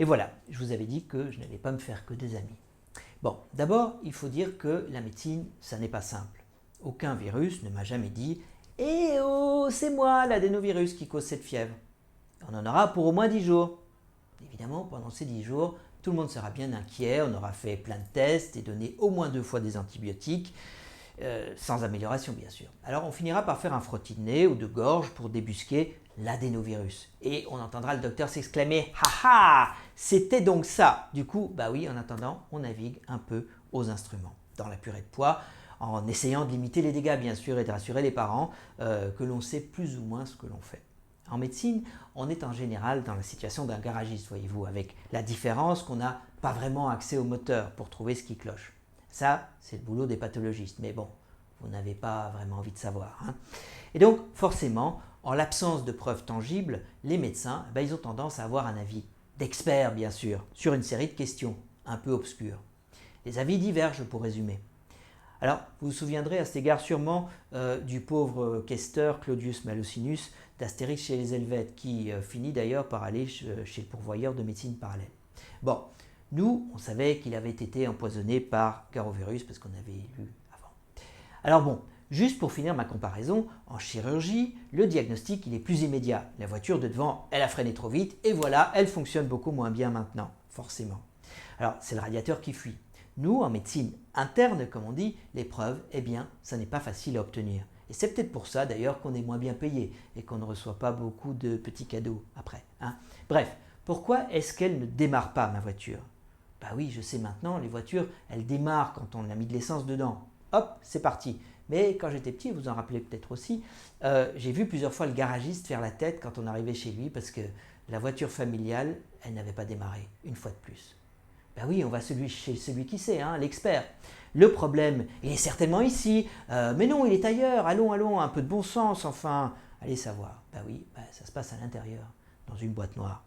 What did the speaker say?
Et voilà, je vous avais dit que je n'allais pas me faire que des amis. Bon, d'abord, il faut dire que la médecine, ça n'est pas simple. Aucun virus ne m'a jamais dit « Eh oh, c'est moi l'adénovirus qui cause cette fièvre ». On en aura pour au moins 10 jours. Évidemment, pendant ces 10 jours, tout le monde sera bien inquiet, on aura fait plein de tests et donné au moins 2 fois des antibiotiques, sans amélioration bien sûr. Alors on finira par faire un frottis de nez ou de gorge pour débusquer l'adénovirus. Et on entendra le docteur s'exclamer « Ha ha, c'était donc ça !» Du coup, bah oui, en attendant, on navigue un peu aux instruments, dans la purée de pois, en essayant de limiter les dégâts bien sûr et de rassurer les parents que l'on sait plus ou moins ce que l'on fait. En médecine, on est en général dans la situation d'un garagiste, voyez-vous, avec la différence qu'on n'a pas vraiment accès au moteur pour trouver ce qui cloche. Ça, c'est le boulot des pathologistes, mais bon, vous n'avez pas vraiment envie de savoir. Et donc, forcément, en l'absence de preuves tangibles, les médecins, ils ont tendance à avoir un avis d'expert, bien sûr, sur une série de questions un peu obscures. Les avis divergent, pour résumer. Alors, vous vous souviendrez à cet égard sûrement du pauvre questeur Claudius Malusinus d'Astérix chez les Helvètes, qui finit d'ailleurs par aller chez le pourvoyeur de médecine parallèle. Bon, nous, on savait qu'il avait été empoisonné par Garovirus, parce qu'on avait lu avant. Alors bon, juste pour finir ma comparaison, en chirurgie, le diagnostic il est plus immédiat. La voiture de devant, elle a freiné trop vite, et voilà, elle fonctionne beaucoup moins bien maintenant, forcément. Alors, c'est le radiateur qui fuit. Nous, en médecine interne, comme on dit, les preuves, eh bien, ça n'est pas facile à obtenir. Et c'est peut-être pour ça d'ailleurs qu'on est moins bien payé et qu'on ne reçoit pas beaucoup de petits cadeaux après. Bref, pourquoi est-ce qu'elle ne démarre pas, ma voiture? Bah oui, je sais maintenant, les voitures, elles démarrent quand on a mis de l'essence dedans. Hop, c'est parti. Mais quand j'étais petit, vous en rappelez peut-être aussi, j'ai vu plusieurs fois le garagiste faire la tête quand on arrivait chez lui parce que la voiture familiale, elle n'avait pas démarré, une fois de plus. Ben oui, on va chez celui qui sait, l'expert. Le problème, il est certainement ici, mais non, il est ailleurs, allons, un peu de bon sens, enfin, allez savoir. Ben oui, ça se passe à l'intérieur, dans une boîte noire.